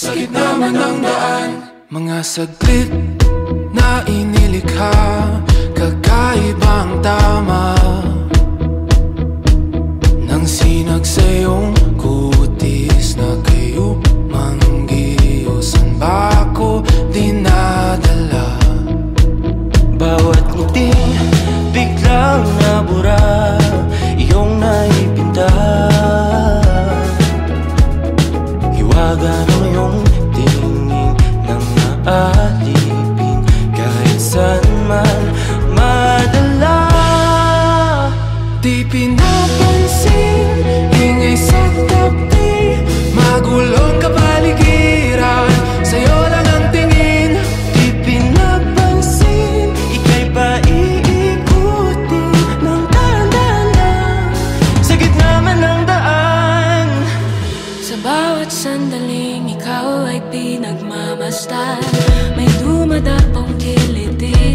sa gitna man ng daan. Mga saglit na inilikha, kakaibang tama nang sinag sa iyong kutis na kayo manggiyosan ba ako dinadala? Bawat ngiting biglang nabura, iyong naipinta. Hiwaga ng iyong tingin nang naalipin kahit saan man madala. Di pinapansin, ingay sa tabi, magulong kapaligiran, sa'yo lang ang tingin. Di pinapansin, ika'y paiikutin ng dahan-dahan sa gitna man ng daan. Sa bawat sandaling ikaw ay pinagmamasdan, may dumadapong kiliti